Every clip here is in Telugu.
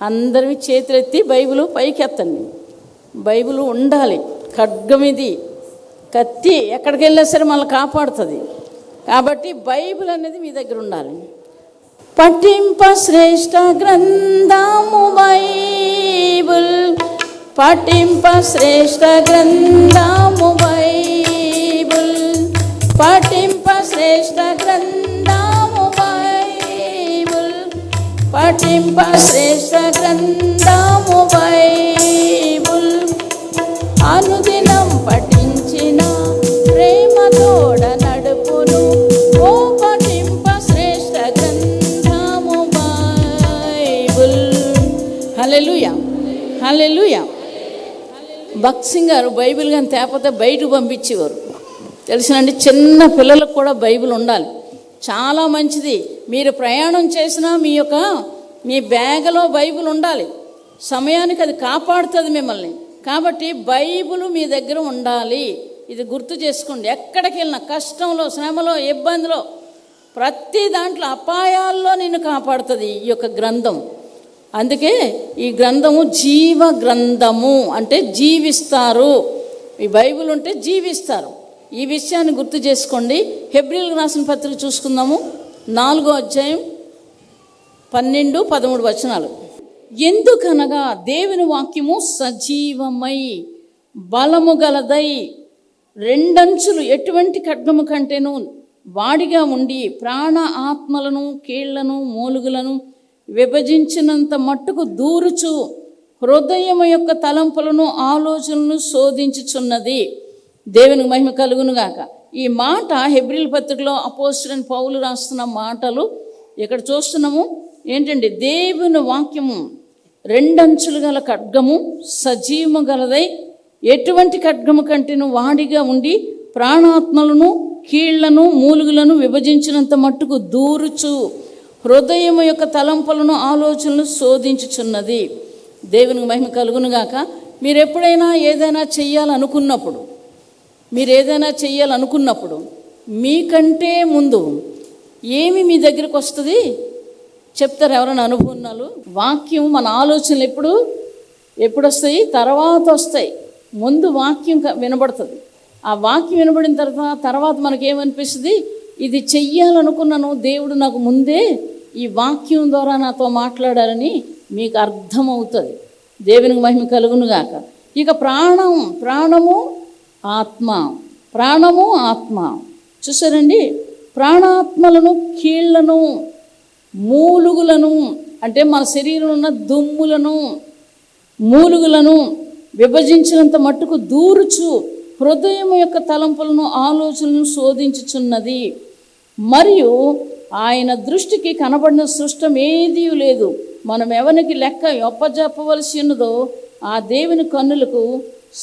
అందరివి చేతులెత్తి బైబిల్ పైకెత్తండి. బైబిల్ ఉండాలి. ఖడ్గం ఇది, కత్తి ఎక్కడికి వెళ్ళినా సరే మనల్ని కాపాడుతుంది. కాబట్టి బైబిల్ అనేది మీ దగ్గర ఉండాలి. పఠింప శ్రేష్ఠ గ్రంథము బైబిల్, పఠింప శ్రేష్ఠ గ్రంథము బైబిల్, పఠింప శ్రేష్ఠ గ్రంథము బైబిల్, పఠింప శ్రేష్ఠ గ్రంథము బైబిల్. అనుదినం పఠించిన ప్రేమతోడ నడుపును, ఓ పఠింప శ్రేష్ఠ గ్రంథము బైబిల్. హల్లెలూయా, హల్లెలూయా. భక్త్ సింగ్ గారు బైబిల్ కానీ తేకపోతే బయటకు పంపించేవారు. తెలుసునండి, చిన్న పిల్లలకు కూడా బైబిల్ ఉండాలి. చాలా మంచిది. మీరు ప్రయాణం చేసినా మీ బ్యాగ్లో బైబిల్ ఉండాలి. సమయానికి అది కాపాడుతుంది మిమ్మల్ని. కాబట్టి బైబిల్ మీ దగ్గర ఉండాలి. ఇది గుర్తు చేసుకోండి. ఎక్కడికి వెళ్ళినా, కష్టంలో, శ్రమలో, ఇబ్బందిలో, ప్రతి దాంట్లో, అపాయాల్లో నిన్ను కాపాడుతుంది ఈ యొక్క గ్రంథం. అందుకే ఈ గ్రంథము జీవ గ్రంథము, అంటే జీవిస్తారు. ఈ బైబిల్ ఉంటే జీవిస్తారు. ఈ విషయాన్ని గుర్తు చేసుకోండి. హెబ్రీయులకు రాసిన పత్రిక చూసుకుందాము. 4వ అధ్యాయం 12-13 వచనాలు. ఎందుకనగా దేవుని వాక్యము సజీవమై బలము గలదై రెండంచులు ఎటువంటి ఖడ్గము కంటేను వాడిగా ఉండి ప్రాణ ఆత్మలను కీళ్లను మూలుగులను విభజించినంత మట్టుకు దూరుచు హృదయం యొక్క తలంపులను ఆలోచనలను శోధించుచున్నది. దేవునికి మహిమ కలుగునుగాక. ఈ మాట హెబ్రీయుల పత్రికలో అపోస్తలుడైన పౌలు రాస్తున్న మాటలు ఇక్కడ చూస్తున్నాము. ఏంటండి? దేవుని వాక్యము రెండంచులు గల ఖడ్గము, సజీవము గలదై ఎటువంటి ఖడ్గము కంటేను వాడిగా ఉండి ప్రాణాత్మలను కీళ్లను మూలుగులను విభజించినంత మట్టుకు దూరుచు హృదయం యొక్క తలంపులను ఆలోచనలు శోధించుచున్నది. దేవునికి మహిమ కలుగునుగాక. మీరు ఎప్పుడైనా ఏదైనా చెయ్యాలనుకున్నప్పుడు మీకంటే ముందు ఏమి మీ దగ్గరకు వస్తుంది చెప్తారు ఎవరైనా అనుభవాలు? వాక్యం, మన ఆలోచనలు ఎప్పుడు వస్తాయి? తర్వాత వస్తాయి. ముందు వాక్యం వినబడుతుంది. ఆ వాక్యం వినబడిన తర్వాత మనకేమనిపిస్తుంది? ఇది చెయ్యాలనుకున్నాను, దేవుడు నాకు ముందే ఈ వాక్యం ద్వారా నాతో మాట్లాడారని మీకు అర్థమవుతుంది. దేవునికి మహిమ కలుగునుగాక. ఇక ప్రాణము ఆత్మ చూసారండి. ప్రాణాత్మలను కీళ్లను మూలుగులను, అంటే మన శరీరంలో ఉన్న దుమ్ములను మూలుగులను విభజించినంత మట్టుకు దూరుచు హృదయం యొక్క తలంపులను ఆలోచనలను శోధించుచున్నది. మరియు ఆయన దృష్టికి కనబడిన సృష్టం ఏదీ లేదు. మనం ఎవరికి లెక్క ఒప్పజెప్పవలసి ఉన్నదో ఆ దేవుని కన్నులకు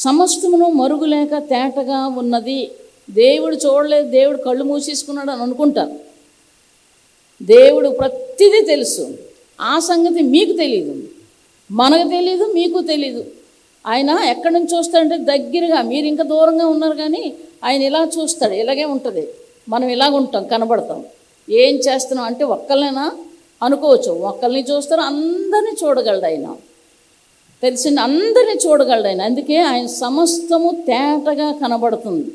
సమస్తమును మరుగులేక తేటగా ఉన్నది. దేవుడు చూడలేదు, దేవుడు కళ్ళు మూసేసుకున్నాడు అని అనుకుంటారు. దేవుడు ప్రతిదీ తెలుసు. ఆ సంగతి మీకు తెలియదు, మనకు తెలియదు, మీకు తెలీదు. ఆయన ఎక్కడి నుంచి చూస్తాడంటే దగ్గరగా, మీరు ఇంకా దూరంగా ఉన్నారు కానీ ఆయన ఇలా చూస్తాడు. ఇలాగే ఉంటుంది. మనం ఇలాగ ఉంటాం, కనబడతాం. ఏం చేస్తున్నాం అంటే ఒక్కళ్ళైనా అనుకోవచ్చు. ఒక్కళ్ళని చూస్తారు, అందరినీ చూడగలడు ఆయన. తెలిసింది, అందరినీ చూడగలడు ఆయన. అందుకే ఆయన సమస్తము తేటగా కనబడుతుంది.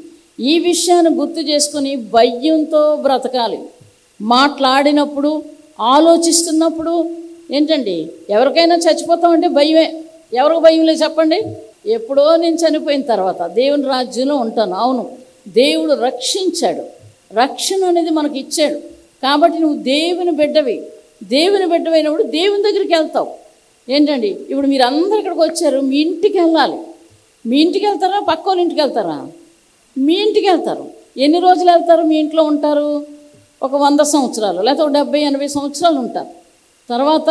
ఈ విషయాన్ని గుర్తు చేసుకుని భయంతో బ్రతకాలి. మాట్లాడినప్పుడు, ఆలోచిస్తున్నప్పుడు ఏంటండి, ఎవరికైనా చచ్చిపోతామంటే భయమే. ఎవరికి భయం లేదు చెప్పండి? ఎప్పుడో నేను చనిపోయిన తర్వాత దేవుని రాజ్యంలో ఉంటాను. అవును, దేవుడు రక్షించాడు. రక్షణ అనేది మనకి ఇచ్చాడు. కాబట్టి నువ్వు దేవుని బిడ్డవైనప్పుడు దేవుని దగ్గరికి వెళ్తావు. ఏంటండి, ఇప్పుడు మీరు అందరు ఇక్కడికి వచ్చారు, మీ ఇంటికి వెళ్ళాలి. మీ ఇంటికి వెళ్తారా? పక్క వాళ్ళ ఇంటికి వెళ్తారా? మీ ఇంటికి వెళ్తారు. ఎన్ని రోజులు వెళ్తారు? మీ ఇంట్లో ఉంటారు ఒక 100 సంవత్సరాలు, లేకపోతే 70-80 సంవత్సరాలు ఉంటారు. తర్వాత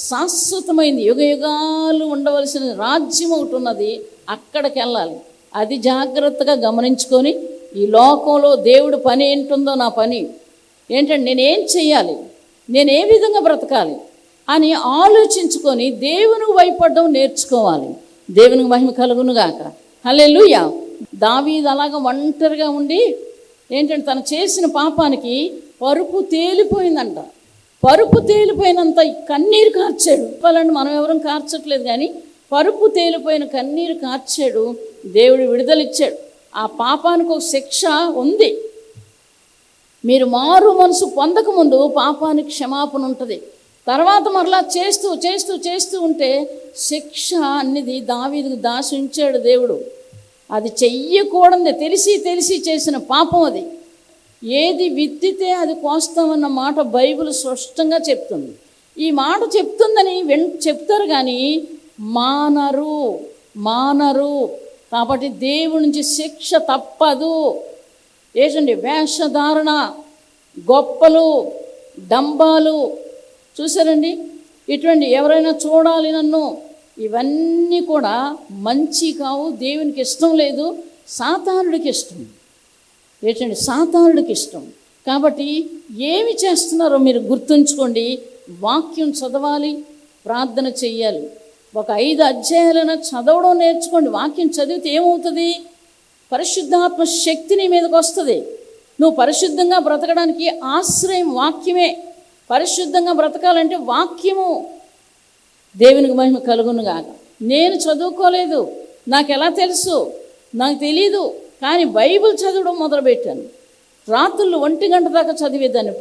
శాశ్వతమైంది, యుగాలు ఉండవలసిన రాజ్యం ఒకటి ఉన్నది, అక్కడికి వెళ్ళాలి. అది జాగ్రత్తగా గమనించుకొని ఈ లోకంలో దేవుడి పని ఏంటుందో, నా పని ఏంటంటే నేనేం చెయ్యాలి, నేను ఏ విధంగా బ్రతకాలి అని ఆలోచించుకొని దేవునికి భయపడడం నేర్చుకోవాలి. దేవునికి మహిమ కలుగునుగాక. హల్లెలూయా. దావీదు అలాగా ఒంటరిగా ఉండి ఏంటంటే తను చేసిన పాపానికి పరుపు తేలిపోయిందంట. పరుపు తేలిపోయినంత కన్నీరు కార్చాడు. చెప్పాలంటే మనం ఎవరం కార్చట్లేదు, కానీ పరుపు తేలిపోయిన కన్నీరు కార్చాడు. దేవుడు విడుదలిచ్చాడు. ఆ పాపానికి ఒక శిక్ష ఉంది. మీరు మారు మనసు పొందకముందు పాపానికి క్షమాపణ ఉంటుంది. తర్వాత మరలా చేస్తూ చేస్తూ చేస్తూ ఉంటే శిక్ష అనేది దావీదుకు దాచి ఉంచాడు దేవుడు. అది చెయ్యకూడదు, తెలిసి తెలిసి చేసిన పాపం అది. ఏది విత్తితే అది కోస్తామన్న మాట బైబిల్ స్పష్టంగా చెప్తుంది. ఈ మాట చెప్తుందని చెప్తారు కానీ మానరు. కాబట్టి దేవుడి నుంచి శిక్ష తప్పదు. ఏంటండి వేషధారణ, గొప్పలు, డంబాలు, చూసారండి ఇటువంటి ఎవరైనా చూడాలి నన్ను, ఇవన్నీ కూడా మంచి కావు, దేవునికి ఇష్టం లేదు, సాతానుడికి ఇష్టం. ఏంటండి సాతానుడికి ఇష్టం. కాబట్టి ఏమి చేస్తున్నారో మీరు గుర్తుంచుకోండి. వాక్యం చదవాలి, ప్రార్థన చెయ్యాలి. ఒక 5 అధ్యాయాలైనా చదవడం నేర్చుకోండి. వాక్యం చదివితే ఏమవుతుంది? పరిశుద్ధాత్మ శక్తి నీ మీదకి వస్తుంది. నువ్వు పరిశుద్ధంగా బ్రతకడానికి ఆశ్రయం వాక్యమే. పరిశుద్ధంగా బ్రతకాలంటే వాక్యము. దేవునికి మహిమ కలుగునుగాక. నేను చదువుకోలేదు, నాకు ఎలా తెలుసు? నాకు తెలీదు, కానీ బైబిల్ చదవడం మొదలుపెట్టాను. రాత్రులు 1 గంట దాకా చదివేదాన్ని.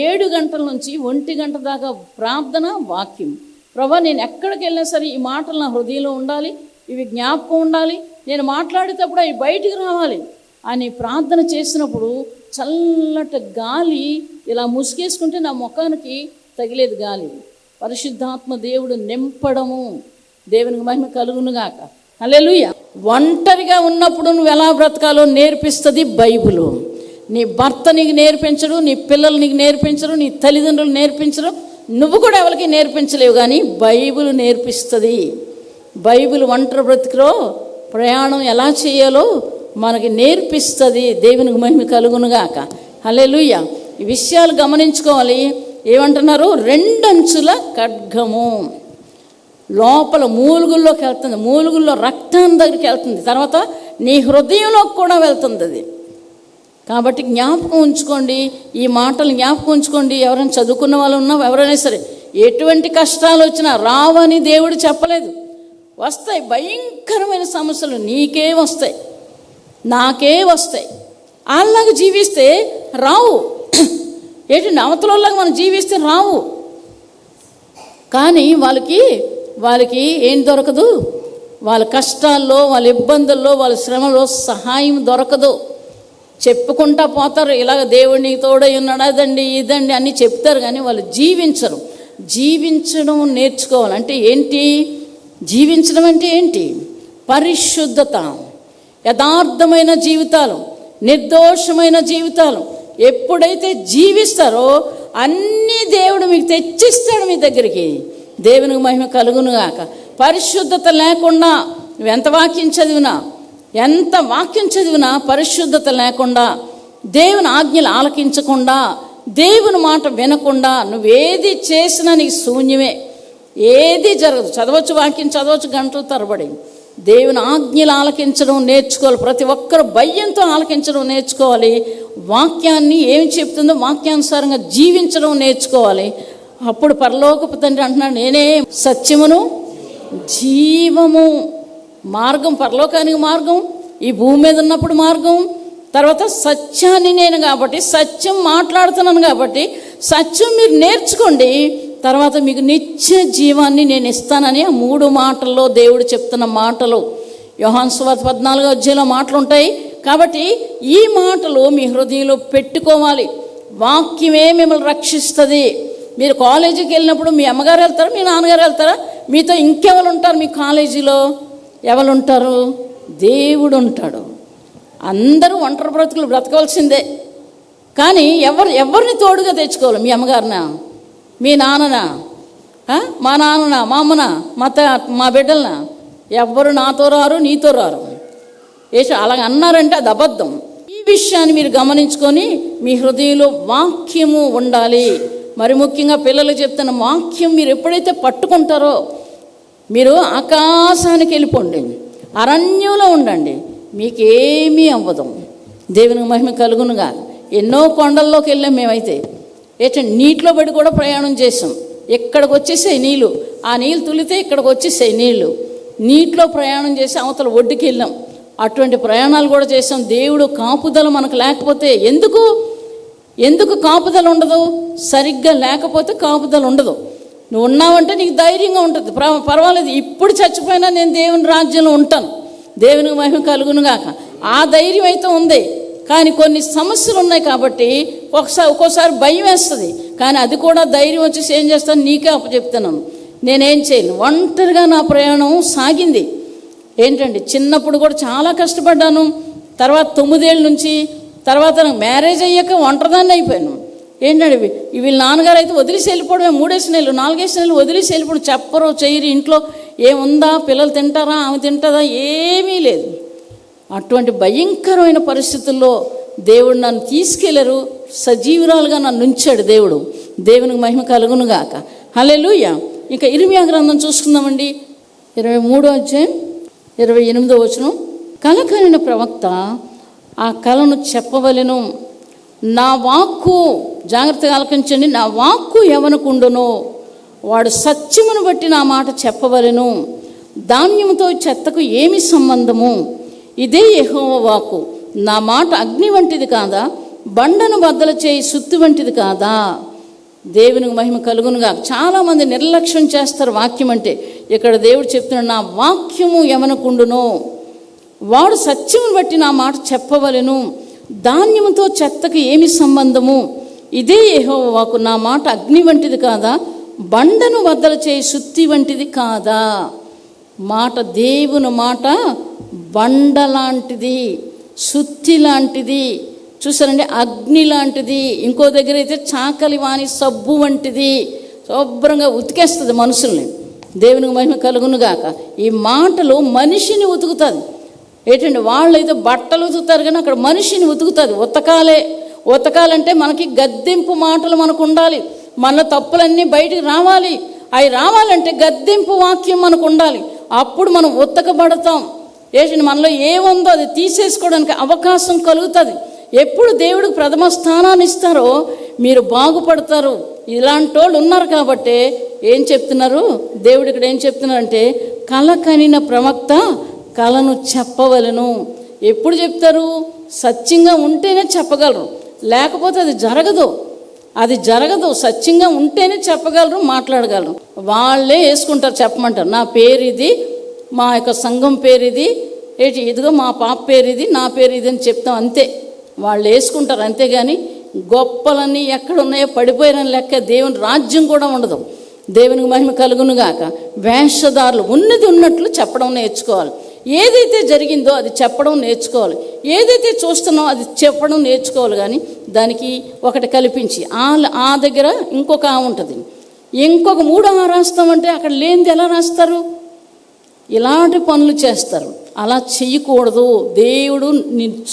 7 గంటల నుంచి 1 గంట దాకా ప్రార్థన, వాక్యం. ప్రభా, నేను ఎక్కడికి వెళ్ళినా సరే ఈ మాటలు నా హృదయంలో ఉండాలి, ఇవి జ్ఞాపకం ఉండాలి, నేను మాట్లాడేటప్పుడు అవి బయటికి రావాలి అని ప్రార్థన చేసినప్పుడు చల్లటి గాలి ఇలా ముసుగేసుకుంటే నా ముఖానికి తగిలేది గాలి. పరిశుద్ధాత్మ దేవుడు నింపడము. దేవునికి మహిమ కలుగునుగాక. హల్లెలూయా. ఒంటరిగా ఉన్నప్పుడు నువ్వు ఎలా బ్రతకాలో నేర్పిస్తుంది బైబిలు. నీ భర్త నీకు నేర్పించడు, నీ పిల్లలు నీకు నేర్పించరు, నీ తల్లిదండ్రులు నేర్పించరు, నువ్వు కూడా ఎవరికి నేర్పించలేవు, కానీ బైబిల్ నేర్పిస్తుంది. బైబిల్ ఒంటరి బ్రతుకులో ప్రయాణం ఎలా చేయాలో మనకి నేర్పిస్తుంది. దేవునికి మహిమ కలుగునుగాక. హల్లెలూయా. ఈ విషయాలు గమనించుకోవాలి. ఏమంటున్నారు? 2 అంచుల ఖడ్గము. లోపల మూలుగుల్లోకి వెళ్తుంది, మూలుగుల్లో రక్తం దగ్గరికి వెళ్తుంది, తర్వాత నీ హృదయంలోకి కూడా వెళ్తుంది అది. కాబట్టి జ్ఞాపకం ఉంచుకోండి, ఈ మాటలు జ్ఞాపకం ఉంచుకోండి. ఎవరైనా చదువుకున్న వాళ్ళు ఉన్నా, ఎవరైనా సరే, ఎటువంటి కష్టాలు వచ్చినా రావని దేవుడు చెప్పలేదు. వస్తాయి, భయంకరమైన సమస్యలు నీకే వస్తాయి, నాకే వస్తాయి. వాళ్ళలాగా జీవిస్తే రావు. ఏంటంటే అవతలలాగా మనం జీవిస్తే రావు. కానీ వాళ్ళకి ఏం దొరకదు? వాళ్ళ కష్టాల్లో, వాళ్ళ ఇబ్బందుల్లో, వాళ్ళ శ్రమలో సహాయం దొరకదు. చెప్పుకుంటా పోతారు, ఇలాగ దేవుడిని తోడై ఉన్నాడు, అదండి ఇదండి అన్నీ చెప్తారు, కానీ వాళ్ళు జీవించరు. జీవించడం నేర్చుకోవాలి. అంటే ఏంటి? జీవించడం అంటే ఏంటి? పరిశుద్ధత, యథార్థమైన జీవితాలు, నిర్దోషమైన జీవితాలు ఎప్పుడైతే జీవిస్తారో అన్నీ దేవుడు మీకు తెచ్చిస్తాడు మీ దగ్గరికి. దేవునికి మహిమ కలుగునుగాక. పరిశుద్ధత లేకుండా నువ్వెంత వాక్యం చదివినా పరిశుద్ధత లేకుండా, దేవుని ఆజ్ఞలు ఆలకించకుండా, దేవుని మాట వినకుండా నువ్వేది చేసినా నీకు శూన్యమే, ఏది జరగదు. చదవచ్చు, వాక్యం చదవచ్చు గంటల తరబడి. దేవుని ఆజ్ఞలు ఆలకించడం నేర్చుకోవాలి. ప్రతి ఒక్కరు భయంతో ఆలకించడం నేర్చుకోవాలి. వాక్యాన్ని ఏమి చెప్తుందో వాక్యానుసారంగా జీవించడం నేర్చుకోవాలి. అప్పుడు పరలోకపు తండ్రి అంటున్నాడు, నేనే సత్యమును జీవము. మార్గం, పరలోకానికి మార్గం, ఈ భూమి మీద ఉన్నప్పుడు మార్గం, తర్వాత సత్యాన్ని నేను కాబట్టి, సత్యం మాట్లాడుతున్నాను కాబట్టి సత్యం మీరు నేర్చుకోండి, తర్వాత మీకు నిత్య జీవాన్ని నేను ఇస్తానని ఆ 3 మాటల్లో దేవుడు చెప్తున్న మాటలు. యోహాను సువార్త 14వ అధ్యాయంలో మాటలు ఉంటాయి. కాబట్టి ఈ మాటలు మీ హృదయంలో పెట్టుకోవాలి. వాక్యమే మిమ్మల్ని రక్షిస్తుంది. మీరు కాలేజీకి వెళ్ళినప్పుడు మీ అమ్మగారు వెళ్తారా, మీ నాన్నగారు వెళ్తారా? మీతో ఇంకెవరు ఉంటారు? మీ కాలేజీలో ఎవరు ఉంటారు? దేవుడు ఉంటాడు. అందరూ ఒంటరి బ్రతుకులు బ్రతకవలసిందే, కానీ ఎవరిని తోడుగా తెచ్చుకోవాలి? మీ అమ్మగారినా, మీ నాన్ననా, మా నాన్ననా, మా అమ్మనా, మా బిడ్డలనా? ఎవ్వరు నాతో రారు, నీతో రారు. అలాగ అన్నారంటే అది అబద్ధం. ఈ విషయాన్ని మీరు గమనించుకొని మీ హృదయంలో వాక్యము ఉండాలి. మరి ముఖ్యంగా పిల్లలకు చెప్తున్న వాక్యం మీరు ఎప్పుడైతే పట్టుకుంటారో మీరు ఆకాశానికి వెళ్ళిపోండి, అరణ్యంలో ఉండండి, మీకేమీ అవ్వదు. దేవునికి మహిమ కలుగునుగా. ఎన్నో కొండల్లోకి వెళ్ళాం మేమైతే. ఏంటంటే నీటిలో పడి కూడా ప్రయాణం చేసాం. ఇక్కడికి వచ్చేసాయి నీళ్ళు, ఆ నీళ్ళు తులితే ఇక్కడికి వచ్చేసాయి నీళ్ళు. నీటిలో ప్రయాణం చేసి అవతల ఒడ్డుకి వెళ్ళాం. అటువంటి ప్రయాణాలు కూడా చేసాం. దేవుడు కాపుదల మనకు లేకపోతే ఎందుకు కాపుదల ఉండదు? సరిగ్గా లేకపోతే కాపుదల ఉండదు. నువ్వు ఉన్నావంటే నీకు ధైర్యంగా ఉంటుంది. పర్వాలేదు, ఇప్పుడు చచ్చిపోయినా నేను దేవుని రాజ్యంలో ఉంటాను, దేవునికి మహిమ కలుగునుగాక, ఆ ధైర్యం అయితే ఉంది. కానీ కొన్ని సమస్యలు ఉన్నాయి కాబట్టి ఒక్కోసారి భయం వేస్తుంది. కానీ అది కూడా ధైర్యం వచ్చేసి ఏం చేస్తాను, నీకే అప్పచెప్తున్నాను, నేనేం చేయను. ఒంటరిగా నా ప్రయాణం సాగింది. ఏంటండి, చిన్నప్పుడు కూడా చాలా కష్టపడ్డాను. తర్వాత 9 ఏళ్ళ నుంచి తర్వాత నాకు మ్యారేజ్ అయ్యాక ఒంటరిదాన్ని అయిపోయాను. ఏంటండి, వీళ్ళ నాన్నగారు అయితే వదిలేసి వెళ్ళిపోవడమే. 3 నెలలు 4 నెలలు వదిలేసి వెళ్ళిపోవడం. చెప్పరు చేయరు, ఇంట్లో ఏముందా, పిల్లలు తింటారా, ఆమె తింటారా, ఏమీ లేదు. అటువంటి భయంకరమైన పరిస్థితుల్లో దేవుడు నన్ను తీసుకెళ్ళరు, సజీవురాలుగా నన్ను ఉంచాడు దేవుడు. దేవునికి మహిమ కలుగునుగాక. హల్లెలూయా. ఇంకా ఇర్మియా గ్రంథం చూసుకుందామండి. 23వ అధ్యాయం 28వ వచనం. కల కనిన ప్రవక్త ఆ కలను చెప్పవలెను, నా వాక్కు, జాగ్రత్తగా ఆలకించండి, నా వాక్కు ఎవనుకుండునో వాడు సత్యమును బట్టి నా మాట చెప్పవలెను. ధాన్యముతో చెత్తకు ఏమి సంబంధము? ఇదే యెహోవా వాక్కు. నా మాట అగ్ని వంటిది కాదా, బండను బద్దలు చేయి సుత్తి వంటిది కాదా? దేవునికి మహిమ కలుగునుగా. చాలామంది నిర్లక్ష్యం చేస్తారు వాక్యం అంటే. ఇక్కడ దేవుడు చెప్తున్నాడు, నా వాక్యము ఎవనుకుండునో వాడు సత్యమును బట్టి నా మాట చెప్పవలెను. ధాన్యముతో చెత్తకు ఏమి సంబంధము? ఇదే యెహోవా వాక్కు. నా మాట అగ్ని వంటిది కాదా, బండను బద్దలు చేయి సుత్తి వంటిది కాదా? మాట, దేవుని మాట బండ లాంటిది, సుత్తి లాంటిది, చూసారండి, అగ్ని లాంటిది. ఇంకో దగ్గర అయితే చాకలి వాణి సబ్బు వంటిది, శుభ్రంగా ఉతికేస్తుంది మనుషుల్ని. దేవునికి మహిమ కలుగునుగాక. ఈ మాటలు మనిషిని ఉతుకుతుంది. ఏంటంటే, వాళ్ళైతే బట్టలు ఉతుకుతారు కానీ అక్కడ మనిషిని ఉతుకుతుంది. ఉతకాలంటే మనకి గద్దెంపు మాటలు మనకు ఉండాలి. మన తప్పులన్నీ బయటికి రావాలి. అవి రావాలంటే గద్దెంపు వాక్యం మనకు ఉండాలి. అప్పుడు మనం ఉతకబడతాం. ఏంటంటే, మనలో ఏముందో అది తీసేసుకోవడానికి అవకాశం కలుగుతుంది. ఎప్పుడు దేవుడికి ప్రథమ స్థానాన్ని ఇస్తారో మీరు బాగుపడతారు. ఇలాంటి వాళ్ళు ఉన్నారు కాబట్టి ఏం చెప్తున్నారు దేవుడు ఇక్కడ, ఏం చెప్తున్నారంటే, కల కనిన ప్రవక్త కలను చెప్పవలెను. ఎప్పుడు చెప్తారు? సత్యంగా ఉంటేనే చెప్పగలరు, లేకపోతే అది జరగదు. సత్యంగా ఉంటేనే చెప్పగలరు, మాట్లాడగలరు. వాళ్ళే వేసుకుంటారు, చెప్పమంటారు, నా పేరు ఇది, మా యొక్క సంఘం పేరు ఇది, ఇదిగో మా పాప పేరు ఇది, నా పేరు ఇది అని చెప్తాం, అంతే. వాళ్ళు వేసుకుంటారు, అంతేగాని గొప్పలన్నీ ఎక్కడున్నాయో పడిపోయారని లెక్క దేవుని రాజ్యం కూడా ఉండదు. దేవునికి మహిమ కలుగునుగాక. వేషధారులు ఉన్నది ఉన్నట్లు చెప్పడం నేర్చుకోవాలి. ఏదైతే జరిగిందో అది చెప్పడం నేర్చుకోవాలి. ఏదైతే చూస్తున్నామో అది చెప్పడం నేర్చుకోవాలి. కానీ దానికి ఒకటి కల్పించి ఆ దగ్గర ఇంకొక ఉంటుంది, ఇంకొక 3 రాస్తామంటే అక్కడ లేనిది ఎలా రాస్తారు? ఇలాంటి పనులు చేస్తారు. అలా చెయ్యకూడదు. దేవుడు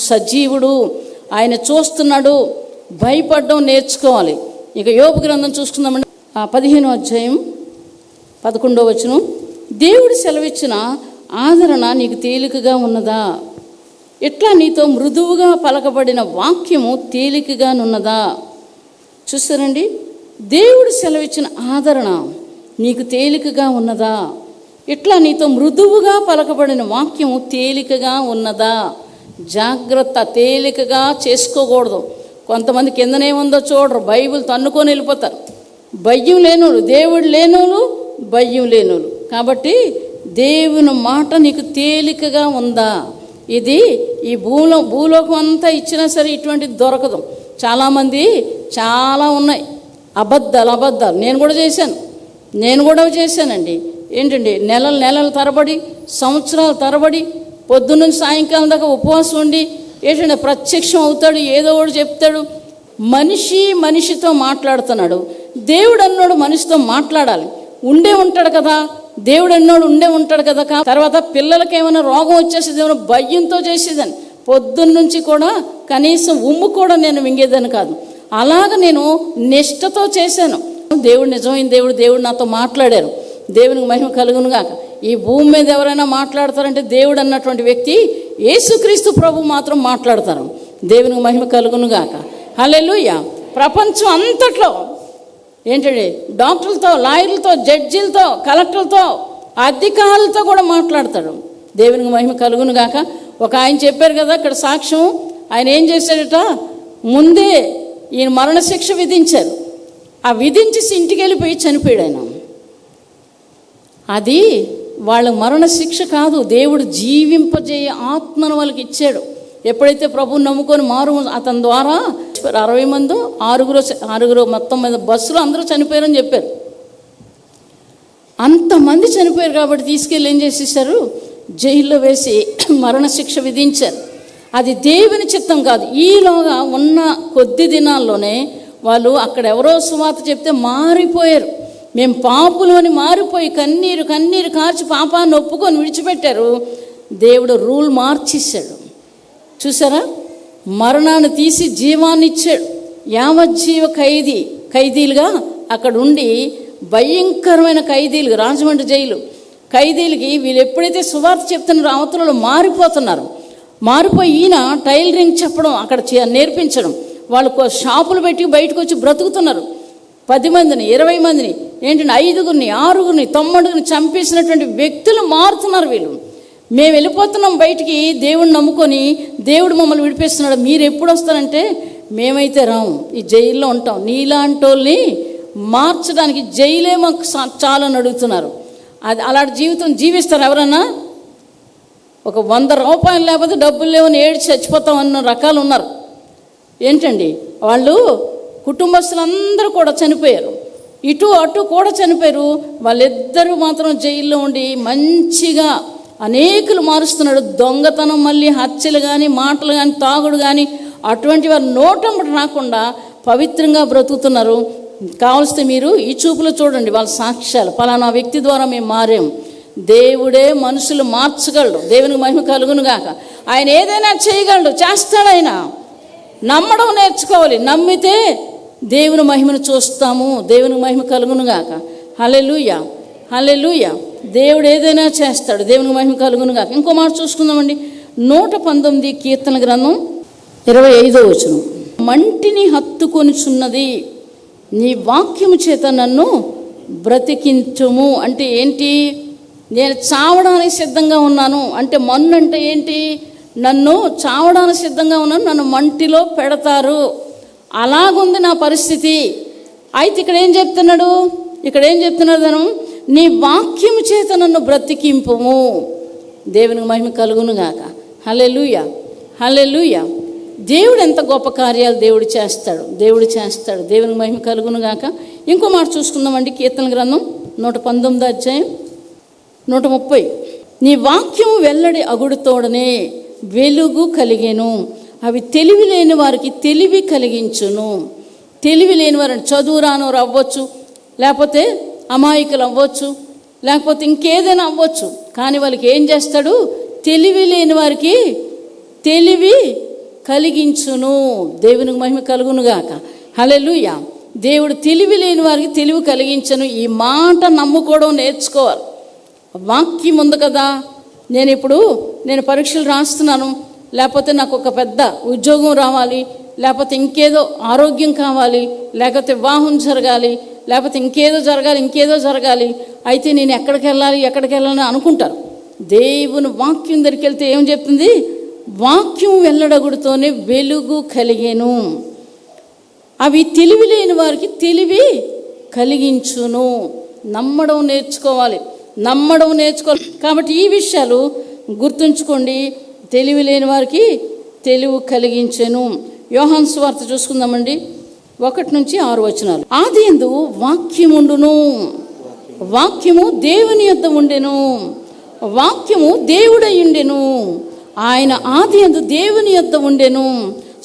సజీవుడు, ఆయన చూస్తున్నాడు. భయపడడం నేర్చుకోవాలి. ఇక యోబు గ్రంథం చూసుకుందామండి. 15వ అధ్యాయం 11వ వచనం. దేవుడు సెలవిచ్చిన ఆదరణ నీకు తేలికగా ఉన్నదా? ఇట్లా నీతో మృదువుగా పలకబడిన వాక్యము తేలికగానున్నదా? చూస్తారండి, దేవుడు సెలవిచ్చిన ఆదరణ నీకు తేలికగా ఉన్నదా? ఇట్లా నీతో మృదువుగా పలకబడిన వాక్యము తేలికగా ఉన్నదా? జాగ్రత్త, తేలికగా చేసుకోకూడదు. కొంతమంది కిందనేముందో చూడరు, బైబిల్ తన్నుకొని వెళ్ళిపోతారు. భయం లేనోళ్ళు, దేవుడు లేనోళ్ళు, భయం లేనోళ్ళు. కాబట్టి దేవుని మాట నీకు తేలికగా ఉందా? ఇది ఈ భూలోకం అంతా ఇచ్చినా సరే ఇటువంటిది దొరకదు. చాలామంది చాలా ఉన్నాయి అబద్ధాలు. నేను కూడా చేశానండి. ఏంటండి, నెలల తరబడి, సంవత్సరాల తరబడి, పొద్దున్నుంచి సాయంకాలం దాకా ఉపవాసం ఉండి, ఏంటంటే ప్రత్యక్షం అవుతాడు, ఏదో ఒకటి చెప్తాడు. మనిషితో మాట్లాడుతున్నాడు. దేవుడు అన్నాడు మనిషితో మాట్లాడాలి, ఉంటాడు కదా. దేవుడు అన్నాడు ఉంటాడు కదా. తర్వాత పిల్లలకి ఏమైనా రోగం వచ్చేసేది, ఏమైనా భయంతో చేసేదాన్ని. పొద్దున్నుంచి కూడా కనీసం ఉమ్ము కూడా నేను మింగేదాన్ని కాదు. అలాగ నేను నిష్ఠతో చేశాను. దేవుడు నిజమైన దేవుడు నాతో మాట్లాడారు. దేవునికి మహిమ కలుగునుగాక. ఈ భూమి మీద ఎవరైనా మాట్లాడతారంటే దేవుడు అన్నటువంటి వ్యక్తి యేసుక్రీస్తు ప్రభు మాత్రం మాట్లాడతారు. దేవునికి మహిమ కలుగునుగాక. హల్లెలూయా. ప్రపంచం అంతట్లో ఏంటండి, డాక్టర్లతో, లాయర్లతో, జడ్జీలతో, కలెక్టర్లతో, అధికారులతో కూడా మాట్లాడతాడు. దేవునికి మహిమ కలుగును గాక. ఒక ఆయన చెప్పారు కదా ఇక్కడ సాక్ష్యం, ఆయన ఏం చేశాడట, ముందే ఈయన మరణశిక్ష విధించారు. ఆ విధించేసి ఇంటికి వెళ్ళిపోయి చనిపోయాడు ఆయన. అది వాళ్ళ మరణశిక్ష కాదు, దేవుడు జీవింపజేయ ఆత్మను వాళ్ళకి ఇచ్చాడు. ఎప్పుడైతే ప్రభువుని నమ్ముకొని అతని ద్వారా 60 మంది, ఆరుగురు మొత్తం మీద బస్సులో అందరూ చనిపోయారని చెప్పారు. అంతమంది చనిపోయారు కాబట్టి తీసుకెళ్ళి ఏం చేసేసారు, జైల్లో వేసి మరణశిక్ష విధించారు. అది దేవుని చిత్తం కాదు. ఈలోగా ఉన్న కొద్ది దినాల్లోనే వాళ్ళు అక్కడ ఎవరో సువార్త చెప్తే మారిపోయారు. మేము పాపులు అని మారిపోయి కన్నీరు కార్చి పాపాన్ని ఒప్పుకొని విడిచిపెట్టారు. దేవుడు రూల్ మార్చేశాడు. చూసారా, మరణాన్ని తీసి జీవాన్ని ఇచ్చాడు. యావజ్జీవ ఖైదీలుగా అక్కడ ఉండి భయంకరమైన ఖైదీలు, రాజమండ్రి జైలు ఖైదీలకి వీళ్ళు ఎప్పుడైతే సువార్త చెప్తున్నారో అవతలలో మారిపోయి ఈయన టైలరింగ్ చెప్పడం, అక్కడ నేర్పించడం, వాళ్ళు షాపులు పెట్టి బయటకు వచ్చి బ్రతుకుతున్నారు. 10 మందిని 20 మందిని ఏంటంటే 5గురిని 6గురిని 9గురిని చంపేసినటువంటి వ్యక్తులు మారుతున్నారు. వీళ్ళు మేము వెళ్ళిపోతున్నాం బయటికి, దేవుడిని నమ్ముకొని దేవుడు మమ్మల్ని విడిపిస్తున్నాడు, మీరు ఎప్పుడు వస్తారంటే మేమైతే రాము, ఈ జైల్లో ఉంటాం, నీలాంటి వాళ్ళని మార్చడానికి జైలే మాకు చాలని అడుగుతున్నారు. అది అలాంటి జీవితం జీవిస్తారు. ఎవరన్నా ఒక 100 రూపాయలు లేకపోతే డబ్బులు లేవని ఏడ్చి చచ్చిపోతాం అన్న రకాలు ఉన్నారు. ఏంటండి, వాళ్ళు కుటుంబస్తులందరూ కూడా చనిపోయారు, ఇటు అటు కూడా చనిపోయారు. వాళ్ళిద్దరూ మాత్రం జైల్లో ఉండి మంచిగా అనేకులు మారుస్తున్నాడు. దొంగతనం, మళ్ళీ హత్యలు కానీ, మాటలు కానీ, తాగుడు కానీ అటువంటి వారు నోటంబట రాకుండా పవిత్రంగా బ్రతుకుతున్నారు. కావలిస్తే మీరు ఈ చూపులో చూడండి వాళ్ళ సాక్ష్యాలు, పలానా వ్యక్తి ద్వారా మేము మారాము. దేవుడే మనుషులు మార్చగలడు. దేవునికి మహిమ కలుగును గాక. ఆయన ఏదైనా చేయగలడు, చేస్తాడు. ఆయన నమ్మడం నేర్చుకోవాలి. నమ్మితే దేవుని మహిమను చూస్తాము. దేవునికి మహిమ కలుగును గాక. హల్లెలూయా, హల్లెలూయా. దేవుడు ఏదైనా చేస్తాడు. దేవునికి మహిమ కలుగును గాక. ఇంకో మాట చూసుకుందామండి. 119 కీర్తన గ్రంథం 25వ వచనం. మంటిని హత్తుకొనిచున్నది, నీ వాక్యము చేత నన్ను బ్రతికించుము. అంటే ఏంటి, నేను చావడానికి సిద్ధంగా ఉన్నాను అంటే, మన్ను అంటే ఏంటి, నన్ను చావడానికి సిద్ధంగా ఉన్నాను, నన్ను మంటిలో పెడతారు, అలాగుంది నా పరిస్థితి. అయితే ఇక్కడ ఏం చెప్తున్నాడు, నీ వాక్యము చేత నన్ను బ్రతికింపుము. దేవునికి మహిమ కలుగును గాక. హల్లెలూయా, హల్లెలూయా. దేవుడు ఎంత గొప్ప కార్యాలు దేవుడు చేస్తాడు. దేవునికి మహిమ కలుగును గాక. ఇంకో మాట చూసుకుందామండి. కీర్తన గ్రంథం 119 అధ్యాయం 130. నీ వాక్యం వెల్లడి అగుడుతోడనే వెలుగు కలిగెను, అవి తెలివి లేని వారికి తెలివి కలిగించును. తెలివి లేని వారిని చదువు రానోరు అవ్వచ్చు, లేకపోతే అమాయకులు అవ్వచ్చు, లేకపోతే ఇంకేదైనా అవ్వచ్చు. కానీ వాళ్ళకి ఏం చేస్తాడు, తెలివి లేని వారికి తెలివి కలిగించును. దేవునికి మహిమ కలుగునుగాక. హల్లెలూయా. దేవుడు తెలివి లేని వారికి తెలివి కలిగించను. ఈ మాట నమ్ముకోవడం నేర్చుకోవాలి. వాక్యం ఉంది కదా, నేను పరీక్షలు రాస్తున్నాను, లేకపోతే నాకు ఒక పెద్ద ఉద్యోగం రావాలి, లేకపోతే ఇంకేదో ఆరోగ్యం కావాలి, లేకపోతే వివాహం జరగాలి, లేకపోతే ఇంకేదో జరగాలి. అయితే నేను ఎక్కడికి వెళ్ళాలని అనుకుంటారు. దేవుని వాక్యం దగ్గరికి వెళ్తే ఏం చెప్తుంది, వాక్యం వెల్లడగుడుతోనే వెలుగు కలిగెను, అవి తెలివి లేని వారికి తెలివి కలిగించును. నమ్మడం నేర్చుకోవాలి. కాబట్టి ఈ విషయాలు గుర్తుంచుకోండి. తెలివి లేని వారికి తెలివి కలిగించెను. యోహాను సువార్త చూసుకుందామండి, 1-6 వచనాలు. ఆదియందు వాక్యముండును, వాక్యము దేవుని యొద్ద ఉండెను, వాక్యము దేవుడయుండెను, ఆయన ఆదియందు దేవుని యొద్ద ఉండెను,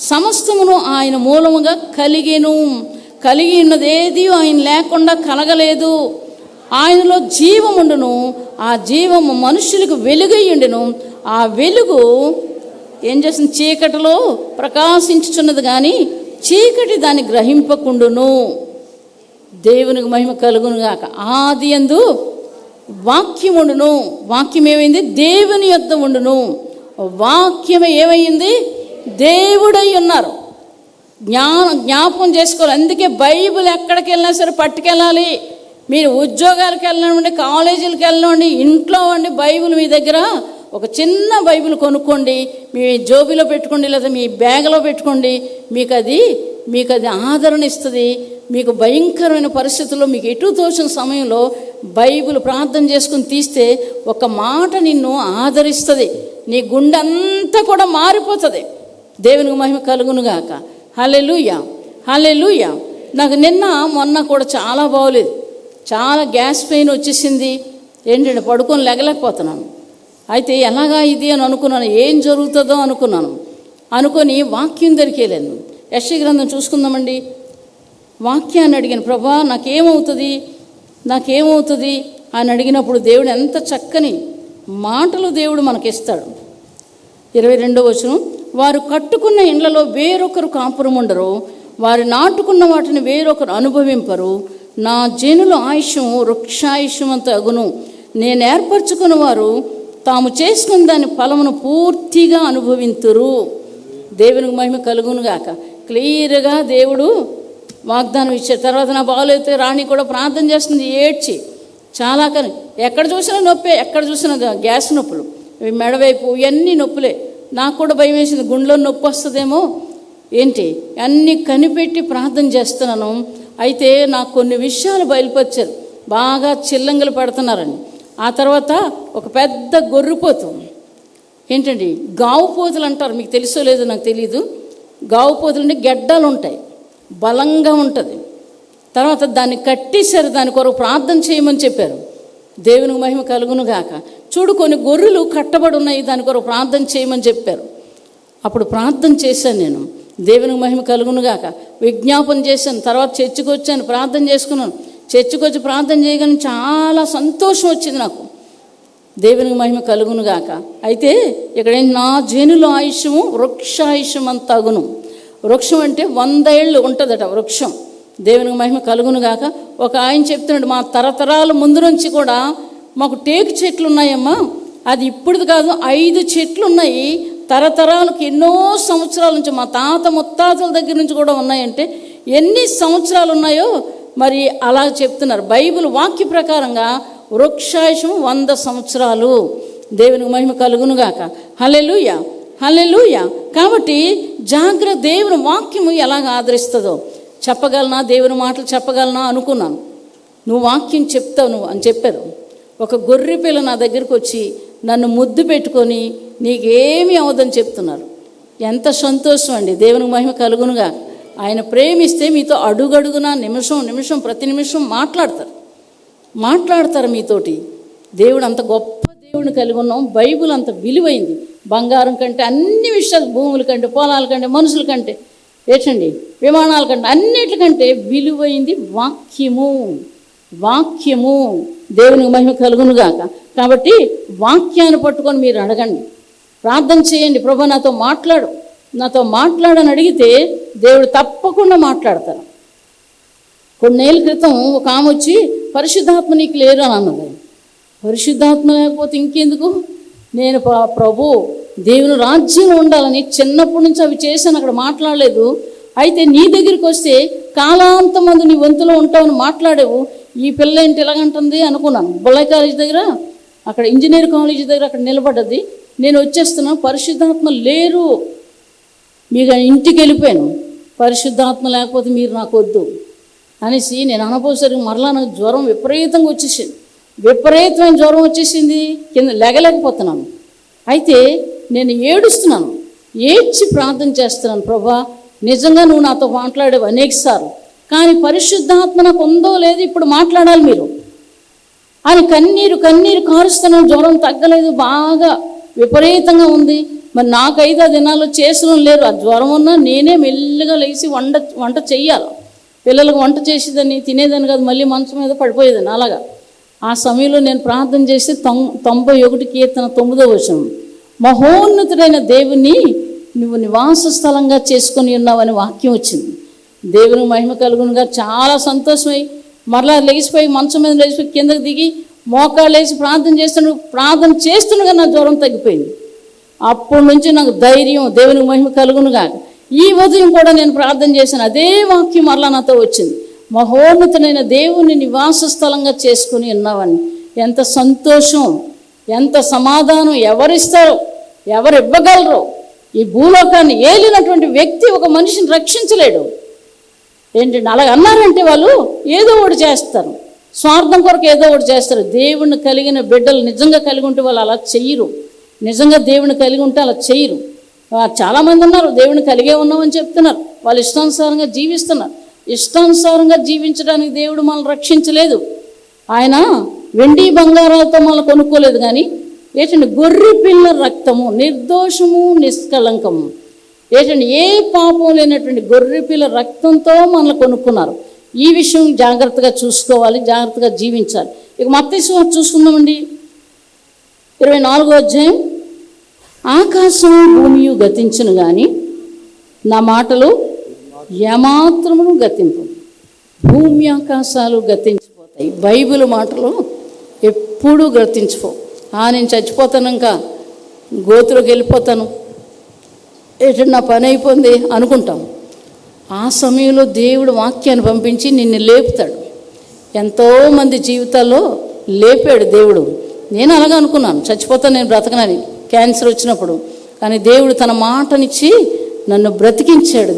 సమస్తమును ఆయన మూలముగా కలిగి ఉన్నది ఏది ఆయన లేకుండా కలగలేదు. ఆయనలో జీవముండును, ఆ జీవము మనుషులకు వెలుగయ్యుండెను, ఆ వెలుగు ఏం చేస్తుంది, చీకటిలో ప్రకాశించుచున్నది కానీ చీకటి దాన్ని గ్రహింపకుండును. దేవునికి మహిమ కలుగునుగాక. ఆదియందు వాక్యముండును, వాక్యం ఏమైంది, దేవుని యొద్ద ఉండును, వాక్యమే ఏమైంది, దేవుడై ఉన్నారు. జ్ఞాపకం చేసుకోవాలి. అందుకే బైబిల్ ఎక్కడికి వెళ్ళినా సరే పట్టుకెళ్ళాలి. మీరు ఉద్యోగాలకు వెళ్ళనివ్వండి, కాలేజీలకు వెళ్ళనివ్వండి, ఇంట్లో ఉండి బైబిల్ మీ దగ్గర ఒక చిన్న బైబిల్ కొనుక్కోండి, మీ జోబీలో పెట్టుకోండి, లేదా మీ బ్యాగ్లో పెట్టుకోండి. మీకు అది ఆదరణ ఇస్తుంది. మీకు భయంకరమైన పరిస్థితుల్లో మీకు ఎటు తోచిన సమయంలో బైబిల్ ప్రార్థన చేసుకుని తీస్తే ఒక మాట నిన్ను ఆదరిస్తుంది. నీ గుండె అంతా కూడా మారిపోతుంది. దేవునికి మహిమ కలుగునుగాక. హల్లెలూయా, హల్లెలూయా. నాకు మొన్న కూడా చాలా బాగోలేదు. చాలా గ్యాస్ పెయిన్ వచ్చేసింది. ఏంటంటే పడుకొని లెగలేకపోతున్నాను. అయితే ఎలాగా ఇది అని అనుకున్నాను, ఏం జరుగుతుందో అనుకొని వాక్యం దగ్గరికి వెళ్ళాను. యెషయా గ్రంథం చూసుకుందామండి. వాక్యాన్ని అడిగాను, ప్రభా నాకేమవుతుంది అని అడిగినప్పుడు దేవుడు ఎంత చక్కని మాటలు దేవుడు మనకిస్తాడు. 22వ వచనం, వారు కట్టుకున్న ఇండ్లలో వేరొకరు కాపురం ఉండరు, వారు నాటుకున్న వాటిని వేరొకరు అనుభవింపరు. నా జనుల ఆయుష్యం వృక్షాయుష్యమంత అగును. నేను ఏర్పరచుకున్న వారు తాము చేసుకున్న దాని ఫలమును పూర్తిగా అనుభవింతురు. దేవునికి మహిమ కలుగునుగాక. క్లియర్గా దేవుడు వాగ్దానం ఇచ్చారు. తర్వాత నా బాగోలేతే రాణి కూడా ప్రార్థన చేస్తుంది, ఏడ్చి చాలా. కానీ ఎక్కడ చూసినా నొప్పే, ఎక్కడ చూసినా గ్యాస్ నొప్పులు, మెడవైపు ఇవన్నీ నొప్పులే. నాకు కూడా భయం వేసింది, గుండెలో నొప్పి వస్తుందేమో ఏంటి, అన్నీ కనిపెట్టి ప్రార్థన చేస్తున్నాను. అయితే నాకు కొన్ని విషయాలు బయలుపరిచారు. బాగా చిల్లంగలు పెడుతున్నారని. ఆ తర్వాత ఒక పెద్ద గొర్రెపోతు, ఏంటండి గావుపోతులు అంటారు, మీకు తెలుసో లేదో నాకు తెలీదు. గావుపోతులు అంటే గెడ్డలు ఉంటాయి, బలంగా ఉంటుంది. తర్వాత దాన్ని కట్టేశారు, దాని కొరకు ప్రార్థన చేయమని చెప్పారు. దేవునికి మహిమ కలుగునుగాక. చూడు, కొన్ని గొర్రెలు కట్టబడి ఉన్నాయి, దాని కొరకు ప్రార్థన చేయమని చెప్పారు. అప్పుడు ప్రార్థన చేశాను నేను. దేవునికి మహిమ కలుగునుగాక. విజ్ఞాపన చేశాను. తర్వాత చర్చికి వచ్చాను, ప్రార్థన చేసుకున్నాను. చర్చికి వచ్చి ప్రార్థన చేయగానే చాలా సంతోషం వచ్చింది నాకు. దేవునికి మహిమ కలుగునుగాక. అయితే ఇక్కడ నా జనుల ఆయుష్యము వృక్షాయుష్యం అంత అగును. వృక్షం అంటే 100 ఏళ్ళు ఉంటుందట వృక్షం. దేవునికి మహిమ కలుగునుగాక. ఒక ఆయన చెప్తున్నాడు, మా తరతరాల ముందు నుంచి కూడా మాకు టేకు చెట్లు ఉన్నాయమ్మా, అది ఇప్పుడుది కాదు, 5 చెట్లు ఉన్నాయి, తరతరాలకు ఎన్నో సంవత్సరాల నుంచి మా తాత ముత్తాతల దగ్గర నుంచి కూడా ఉన్నాయంటే ఎన్ని సంవత్సరాలు ఉన్నాయో మరి అలా చెప్తున్నారు. బైబిల్ వాక్య ప్రకారంగా వృక్షాయుషం 100 సంవత్సరాలు. దేవునికి మహిమ కలుగునుగాక. హల్లెలూయా, హల్లెలూయా. కాబట్టి జాగ్రత్త, దేవుని వాక్యము ఎలాగ ఆదరిస్తుందో చెప్పగలనా, దేవుని మాటలు చెప్పగలనా అనుకున్నాను. నువ్వు వాక్యం చెప్తావు అని చెప్పారు. ఒక గొర్రె పిల్ల నా దగ్గరికి వచ్చి నన్ను ముద్దు పెట్టుకొని నీకేమీ అవదని చెప్తున్నారు. ఎంత సంతోషం అండి. దేవునికి మహిమ కలుగునుగా. ఆయన ప్రేమిస్తే మీతో అడుగడుగున నిమిషం ప్రతి నిమిషం మాట్లాడతారు మీతోటి. దేవుడు అంత గొప్ప దేవుడిని కలిగి ఉన్నాం. బైబిల్ అంత విలువైంది. బంగారం కంటే, అన్ని విషయాలు, భూముల కంటే, పొలాల కంటే, మనుషుల కంటే, ఏంటండి విమానాల కంటే, అన్నిటికంటే విలువైంది వాక్యము. దేవునికి మహిమ కలుగునుగాక. కాబట్టి వాక్యాన్ని పట్టుకొని మీరు అడగండి, ప్రార్థన చేయండి. ప్రభు నాతో మాట్లాడని అడిగితే దేవుడు తప్పకుండా మాట్లాడతారు. కొన్నేళ్ళ క్రితం ఒక ఆమె వచ్చి పరిశుద్ధాత్మ నీకు లేరు అని అన్నది. పరిశుద్ధాత్మ లేకపోతే ఇంకెందుకు, నేను ప్రభు దేవుని రాజ్యంలో ఉండాలని చిన్నప్పటి నుంచి అవి చేశాను, అక్కడ మాట్లాడలేదు. అయితే నీ దగ్గరికి వస్తే కాలాంతమందు నీ వంతులో ఉంటావని మాట్లాడేవు, ఈ పిల్ల ఏంటి ఎలాగంటుంది అనుకున్నాను. బొల్లై కాలేజీ దగ్గర, అక్కడ ఇంజనీర్ కాలేజీ దగ్గర అక్కడ నిలబడ్డది. నేను వచ్చేస్తున్నా, పరిశుద్ధాత్మ లేరు, మీకు ఇంటికి వెళ్ళిపోయాను, పరిశుద్ధాత్మ లేకపోతే మీరు నాకు వద్దు అనేసి నేను అనపోసరికి మరలా నాకు జ్వరం విపరీతంగా వచ్చేసింది. విపరీతమైన జ్వరం వచ్చేసింది, కింద లెగలేకపోతున్నాను. అయితే నేను ఏడుస్తున్నాను, ఏడ్చి ప్రార్థన చేస్తున్నాను. ప్రభా నిజంగా నువ్వు నాతో మాట్లాడేవు అనేకసార్లు, కానీ పరిశుద్ధాత్మ నాకు ఉందో లేదు, ఇప్పుడు మాట్లాడాలి మీరు అని కన్నీరు కారుస్తున్నాను. జ్వరం తగ్గలేదు, బాగా విపరీతంగా ఉంది. మరి నాకు 5 దినాల్లో చేసిన లేరు. ఆ జ్వరం ఉన్నా నేనే మెల్లిగా లేచి వంట చెయ్యాలి. పిల్లలకు వంట చేసేదని తినేదని కాదు, మళ్ళీ మంచం మీద పడిపోయేదని. అలాగా ఆ సమయంలో నేను ప్రార్థన చేసి 91 కీర్తన 9వ వచనం, మహోన్నతుడైన దేవుని నువ్వు నివాస స్థలంగా చేసుకొని ఉన్నావని వాక్యం వచ్చింది. దేవుని మహిమ కలుగునుగా. చాలా సంతోషమై మరలా లేచిపోయి మంచం మీద లేచిపోయి కిందకి దిగి మోకాళ్ళు వేసి ప్రార్థన చేస్తుండగా నా జ్వరం తగ్గిపోయింది. అప్పటి నుంచి నాకు ధైర్యం. దేవునికి మహిమ కలుగునుగా. ఈ ఉదయం కూడా నేను ప్రార్థన చేశాను, అదే వాక్యం మరలా నాతో వచ్చింది. మహోన్నతుడైన దేవుని నివాస స్థలంగా చేసుకుని ఉన్నావని. ఎంత సంతోషం, ఎంత సమాధానం. ఎవరిస్తారో, ఎవరు ఇవ్వగలరో? ఈ భూలోకాన్ని ఏలినటువంటి వ్యక్తి ఒక మనిషిని రక్షించలేడు. ఏంటంటే అలాగ అన్నారంటే వాళ్ళు ఏదో ఒకటి చేస్తారు, స్వార్థం కొరకు ఏదో ఒకటి చేస్తారు. దేవుణ్ణి కలిగిన బిడ్డలు నిజంగా కలిగి ఉంటే వాళ్ళు అలా చెయ్యరు. నిజంగా దేవుని కలిగి ఉంటే అలా చెయ్యరు. చాలామంది ఉన్నారు దేవుని కలిగే ఉన్నామని చెప్తున్నారు, వాళ్ళు ఇష్టానుసారంగా జీవిస్తున్నారు. ఇష్టానుసారంగా జీవించడానికి దేవుడు మనల్ని రక్షించలేదు. ఆయన వెండి బంగారాలతో మనల్ని కొనుక్కోలేదు, కానీ ఏంటంటే గొర్రె పిల్ల రక్తము, నిర్దోషము నిష్కళంకము, ఏంటంటే ఏ పాపం లేనటువంటి గొర్రె పిల్ల రక్తంతో మనల్ని కొనుక్కున్నారు. ఈ విషయం జాగ్రత్తగా చూసుకోవాలి, జాగ్రత్తగా జీవించాలి. ఇక మత్తయి సువార్త చూసుకుందామండి, 24వ అధ్యాయం. ఆకాశం భూమియు గతించును కానీ నా మాటలు ఏమాత్రమును గతింపు. భూమి ఆకాశాలు గతించిపోతాయి, బైబిల్ మాటలు ఎప్పుడూ గతించిపో. నేను చచ్చిపోతాను, ఇంకా గోతులోకి వెళ్ళిపోతాను, ఏంటంటే నా పని అయిపోయింది అనుకుంటాం. ఆ సమయంలో దేవుడు వాక్యాన్ని పంపించి నిన్ను లేపుతాడు. ఎంతోమంది జీవితాల్లో లేపాడు దేవుడు. నేను అలాగే అనుకున్నాను, చచ్చిపోతాను, నేను బ్రతకనని, క్యాన్సర్ వచ్చినప్పుడు. కానీ దేవుడు తన మాటనిచ్చి నన్ను బ్రతికించాడు.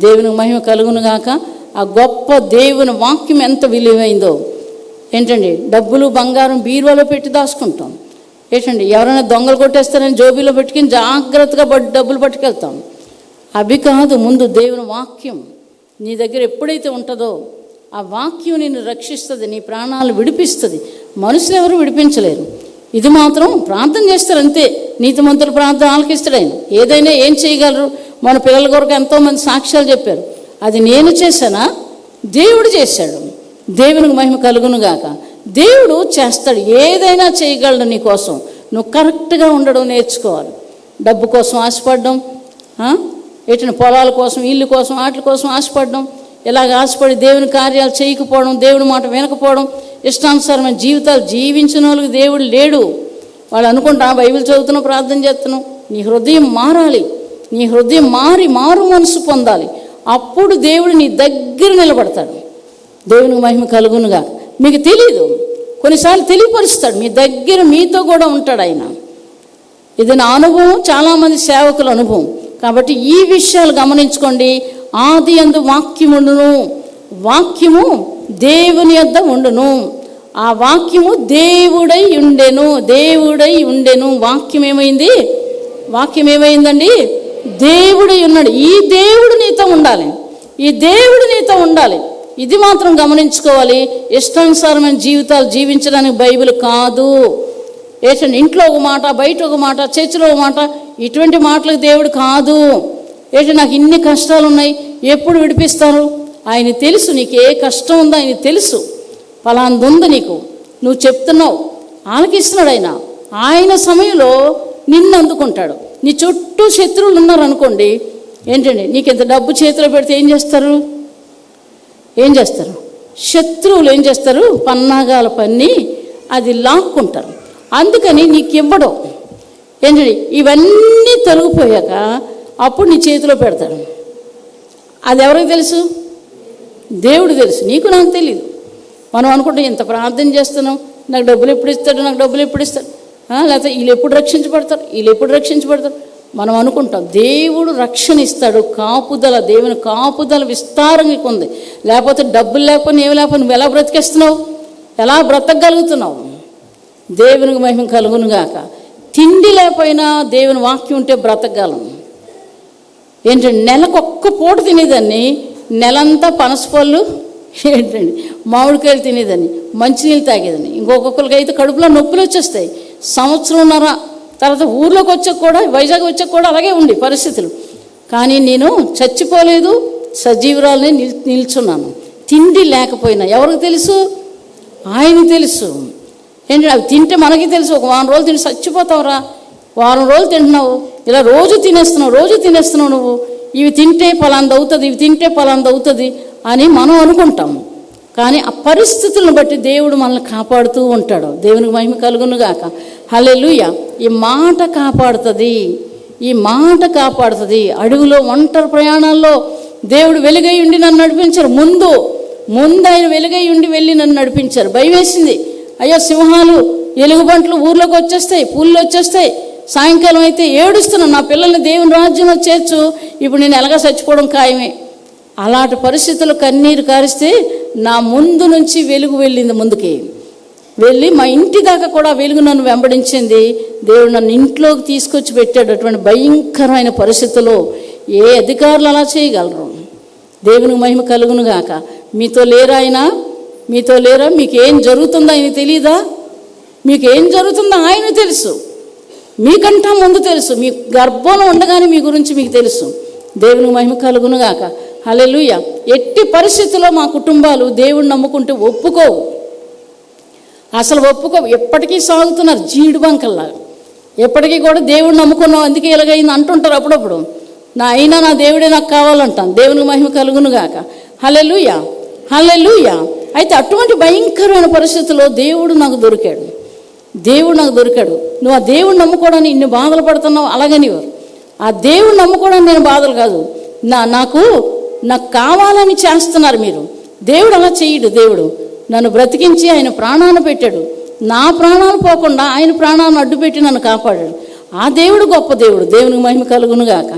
దేవునికి మహిమ కలుగును గాక. ఆ గొప్ప దేవుని వాక్యం ఎంత విలువైందో. ఏంటండి, డబ్బులు బంగారం బీరువాలో పెట్టి దాచుకుంటాం. ఏంటండి, ఎవరైనా దొంగలు కొట్టేస్తారని జోబీలో పెట్టుకుని జాగ్రత్తగా డబ్బులు పట్టుకెళ్తాం. అవి కాదు, ముందు దేవుని వాక్యం నీ దగ్గర ఎప్పుడైతే ఉంటుందో ఆ వాక్యం నిన్ను రక్షిస్తుంది, నీ ప్రాణాలు విడిపిస్తుంది. మనుషులు ఎవరు విడిపించలేరు. ఇది మాత్రం ప్రార్థన చేస్తారు అంతే. నీతిమంతుల ప్రార్థన ఆలకిస్తాడు ఆయన. ఏదైనా ఏం చేయగలరు? మన పిల్లల కొరకు ఎంతోమంది సాక్ష్యాలు చెప్పారు. అది నేను చేశానా? దేవుడు చేశాడు. దేవునికి మహిమ కలుగును గాక. దేవుడు చేస్తాడు, ఏదైనా చేయగలడు నీ కోసం. నువ్వు కరెక్ట్గా ఉండడం నేర్చుకోవాలి. డబ్బు కోసం ఆశపడడం, ఎటు పొలాల కోసం, ఇల్లు కోసం, వాటి కోసం ఆశపడడం, ఇలాగ ఆశపడి దేవుని కార్యాలు చేయకపోవడం, దేవుని మాట వినకపోవడం, ఇష్టానుసారమైన జీవితాలు జీవించిన వాళ్ళకి దేవుడు లేడు. వాళ్ళు అనుకుంటా బైబిల్ చదువుతున్నావు, ప్రార్థన చేస్తున్నావు. నీ హృదయం మారాలి. నీ హృదయం మారు మనసు పొందాలి. అప్పుడు దేవుడు నీ దగ్గర నిలబడతాడు. దేవునికి మహిమ కలుగునుగా. మీకు తెలీదు, కొన్నిసార్లు తెలియపరుస్తాడు, మీ దగ్గర మీతో కూడా ఉంటాడు ఆయన. ఇది నా అనుభవం, చాలామంది సేవకుల అనుభవం. కాబట్టి ఈ విషయాలు గమనించుకోండి. ఆది యందు వాక్యము ఉండును, వాక్యము దేవుని యొద్ద ఉండును, ఆ వాక్యము దేవుడై ఉండెను. వాక్యం ఏమైందండి? దేవుడై ఉన్నాడు. ఈ దేవుడు నీతో ఉండాలి. ఇది మాత్రం గమనించుకోవాలి. ఇష్టానుసారమైన జీవితాలు జీవించడానికి బైబిల్ కాదు. ఏంటంటే ఇంట్లో ఒక మాట, బయట ఒక మాట, చర్చిలో ఒక మాట, ఇటువంటి మాటలకు దేవుడు కాదు. ఏంటంటే నాకు ఇన్ని కష్టాలు ఉన్నాయి, ఎప్పుడు విడిపిస్తారు? ఆయన తెలుసు, నీకు ఏ కష్టం ఉందో ఆయన తెలుసు. ఫలాంది ఉంది నీకు, నువ్వు చెప్తున్నావు, ఆలకిస్తున్నాడు ఆయన. ఆయన సమయంలో నిన్ను అందుకుంటాడు. నీ చుట్టూ శత్రువులు ఉన్నారనుకోండి, ఏంటండి నీకు ఇంత డబ్బు చేతిలో పెడితే ఏం చేస్తారు? శత్రువులు ఏం చేస్తారు? పన్నాగాల పన్ని అది లాక్కుంటారు. అందుకని నీకు ఇవ్వడం. ఏంటండి, ఇవన్నీ తొలగిపోయాక అప్పుడు నీ చేతిలో పెడతాడు. అది ఎవరికి తెలుసు? దేవుడు తెలుసు, నీకు నాకు తెలియదు. మనం అనుకుంటాం ఇంత ప్రార్థన చేస్తున్నాం, నాకు డబ్బులు ఎప్పుడు ఇస్తాడు, లేకపోతే వీళ్ళు ఎప్పుడు రక్షించబడతారు. మనం అనుకుంటాం. దేవుడు రక్షణ ఇస్తాడు, కాపుదల, దేవుని కాపుదల విస్తారంగా ఉంది. లేకపోతే డబ్బులు లేకపోతే ఏమి లేకపోతే నువ్వు ఎలా బ్రతికేస్తున్నావు? ఎలా బ్రతకగలుగుతున్నావు? దేవునికి మహిమ కలుగునుగాక. తిండి లేకపోయినా దేవుని వాక్యం ఉంటే బ్రతకగలం. ఏంటంటే నెలకొక్క పూట తినేదాన్ని, నెలంతా పనసపళ్ళు, ఏంటండి మామిడికాయలు తినేదాన్ని, మంచినీళ్ళు తాగేదాన్ని. ఇంకొకరికి అయితే కడుపులో నొప్పులు వచ్చేస్తాయి. సంవత్సరంన్నర తర్వాత ఊర్లోకి వచ్చాక కూడా, వైజాగ్ వచ్చాక కూడా అలాగే ఉండి పరిస్థితులు. కానీ నేను చచ్చిపోలేదు, సజీవురాలని నిల్చున్నాను. తిండి లేకపోయినా ఎవరికి తెలుసు? ఆయనకి తెలుసు. ఏంటంటే అవి తింటే మనకి తెలుసు. ఒక వారం రోజులు తిని చచ్చిపోతావురా, వారం రోజులు తింటున్నావు, ఇలా రోజు తినేస్తున్నావు నువ్వు. ఇవి తింటే పలాంది అవుతుంది అని మనం అనుకుంటాం. కానీ ఆ పరిస్థితులను బట్టి దేవుడు మనల్ని కాపాడుతూ ఉంటాడు. దేవునికి మహిమ కలుగునుగాక. హల్లెలూయా. ఈ మాట కాపాడుతుంది. ఈ మాట కాపాడుతుంది. అడవిలో ఒంటరి ప్రయాణాల్లో దేవుడు వెలుగై ఉండి నన్ను నడిపించారు. ముందు ఆయన వెలుగై ఉండి వెళ్ళి నన్ను నడిపించారు. భయం వేసింది. అయ్యో సింహాలు ఎలుగుబంట్లు ఊర్లోకి వచ్చేస్తాయి, పూలు వచ్చేస్తాయి. సాయంకాలం అయితే ఏడుస్తున్నాను, నా పిల్లల్ని దేవుని రాజ్యంలో చేర్చు, ఇప్పుడు నేను ఎలాగా చచ్చిపోవడం ఖాయమే. అలాంటి పరిస్థితుల్లో కన్నీరు కారిస్తే నా ముందు నుంచి వెలుగు వెళ్ళింది. ముందుకి వెళ్ళి మా ఇంటి దాకా కూడా వెలుగు నన్ను వెంబడించింది. దేవుడు నన్ను ఇంట్లోకి తీసుకొచ్చి పెట్టాడు. అటువంటి భయంకరమైన పరిస్థితుల్లో ఏ అధికారులు అలా చేయగలరు? దేవునికి మహిమ కలుగును గాక. మీతో లేరా ఆయన? మీతో లేరా? మీకు ఏం జరుగుతుందో ఆయన తెలియదా? మీకు ఏం జరుగుతుందో ఆయన తెలుసు, మీకంటా ముందు తెలుసు. మీ గర్భంలో ఉండగానే మీ గురించి మీకు తెలుసు. దేవునికి మహిమ కలుగును గాక. హల్లెలూయా. ఎట్టి పరిస్థితుల్లో మా కుటుంబాలు దేవుణ్ణి నమ్ముకుంటే ఒప్పుకోవు, అసలు ఒప్పుకోవు. ఎప్పటికీ సాగుతున్నారు జీడి బంకల్లా. ఎప్పటికీ కూడా దేవుణ్ణి నమ్ముకున్నాం అందుకే ఇలాగైంది అంటుంటారు అప్పుడప్పుడు. నా దేవుడే నాకు కావాలంటాను. దేవునికి మహిమ కలుగును గాక. హల్లెలూయా, హల్లెలూయా. అయితే అటువంటి భయంకరమైన పరిస్థితుల్లో దేవుడు నాకు దొరికాడు. నువ్వు ఆ దేవుడిని నమ్ముకోవడానికి ఇన్ని బాధలు పడుతున్నావు అలాగనివారు. ఆ దేవుడిని నమ్ముకోవడానికి నేను బాధలు కాదు, నాకు కావాలని చేస్తున్నారు మీరు. దేవుడు అలా చేయడు. దేవుడు నన్ను బ్రతికించి ఆయన ప్రాణాన్ని పెట్టాడు. నా ప్రాణాలు పోకుండా ఆయన ప్రాణాలను అడ్డుపెట్టి నన్ను కాపాడాడు. ఆ దేవుడు గొప్ప దేవుడు. దేవునికి మహిమ కలుగును గాక.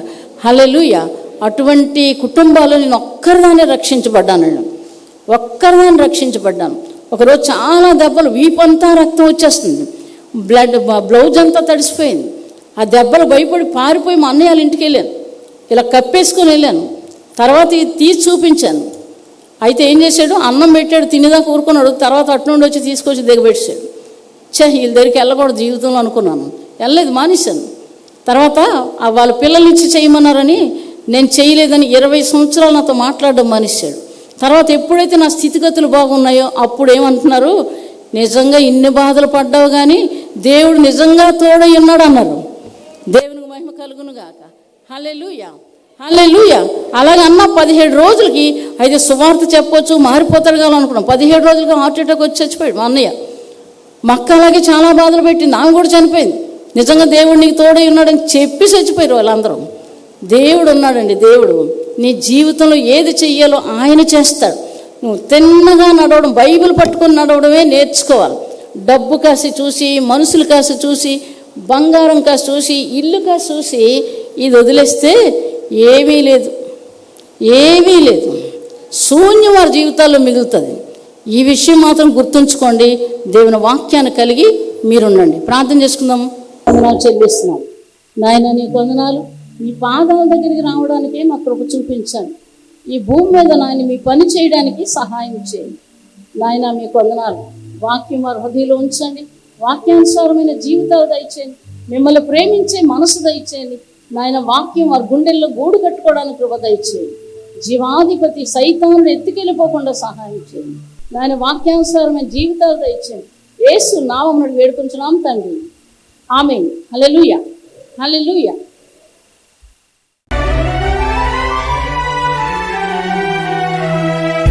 హల్లెలూయా. అటువంటి కుటుంబాలు నేను ఒక్కరిదాన్ని రక్షించబడ్డాను. ఒకరోజు చాలా దెబ్బలు, వీపంతా రక్తం వచ్చేస్తుంది, బ్లౌజ్ అంతా తడిసిపోయింది. ఆ దెబ్బలు భయపడి పారిపోయి మా అన్నయ్య వాళ్ళ ఇంటికి వెళ్ళాను. ఇలా కప్పేసుకొని వెళ్ళాను. తర్వాత ఇది తీసి చూపించాను. అయితే ఏం చేశాడు, అన్నం పెట్టాడు, తినేదాకా ఊరుకున్నాడు. తర్వాత అటు నుండి వచ్చి తీసుకొచ్చి దిగబెట్టాడు. వీళ్ళ దగ్గరికి వెళ్ళకూడదు జీవితంలో అనుకున్నాను. వెళ్ళలేదు, మానేశాను. తర్వాత వాళ్ళ పిల్లల్నిచ్చి చేయమన్నారని నేను చేయలేదని 20 సంవత్సరాలు నాతో మాట్లాడడం మానేశాడు. తర్వాత ఎప్పుడైతే నా స్థితిగతులు బాగున్నాయో అప్పుడు ఏమంటున్నారు, నిజంగా ఇన్ని బాధలు పడ్డావు కానీ దేవుడు నిజంగా తోడై ఉన్నాడు అన్నారు. దేవునికి మహిమ కలుగును గాక. హల్లెలూయా, హల్లెలూయా. అలాగే అన్న 17 రోజులకి అయితే సువార్త చెప్పొచ్చు, మారిపోతాడు కావాలనుకున్నాం. 17 రోజులకి హార్ట్ అటాక్ వచ్చి చచ్చిపోయాడు మా అన్నయ్య. మా అక్క అలాగే చాలా బాధలు పెట్టింది, ఆమె కూడా చనిపోయింది. నిజంగా దేవుడు నీకు తోడై ఉన్నాడని చెప్పి చచ్చిపోయారు వాళ్ళందరూ. దేవుడు ఉన్నాడండి. దేవుడు నీ జీవితంలో ఏది చెయ్యాలో ఆయన చేస్తాడు. నువ్వు తిన్నగా నడవడం, బైబిల్ పట్టుకొని నడవడమే నేర్చుకోవాలి. డబ్బు కాసి చూసి, మనుషులు కాసి చూసి, బంగారం కాసి చూసి, ఇల్లు కాసి చూసి ఇది వదిలేస్తే ఏమీ లేదు. శూన్యం వారి జీవితాల్లో మిగులుతుంది. ఈ విషయం మాత్రం గుర్తుంచుకోండి. దేవుని వాక్యాన్ని కలిగి మీరుండండి. ప్రార్థన చేసుకుందాం. వందనాలు చెల్లిస్తున్నాం నాయన, నీకు వందనాలు. మీ పాదాల దగ్గరికి రావడానికే మా కృప చూపించండి. ఈ భూమి మీద నాయన మీ పని చేయడానికి సహాయం చేయండి నాయన. మీకు వందనాలు. వాక్యం వారి హృదయంలో ఉంచండి. వాక్యానుసారమైన జీవితాలు దయచేయండి. మిమ్మల్ని ప్రేమించే మనసు దయచేయండి నాయన. వాక్యం వారి గుండెల్లో గూడు కట్టుకోవడానికి కృప దయచేయండి. జీవాధిపతి సైతాన్ని ఎత్తుకెళ్ళిపోకుండా సహాయం చేయండి నాయన. వాక్యానుసారమైన జీవితాలు దయచేయండి. యేసు నామమున వేడుకుంటున్నాం తండ్రి. ఆమేన్. హల్లెలూయా, హల్లెలూయా.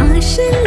ఆశల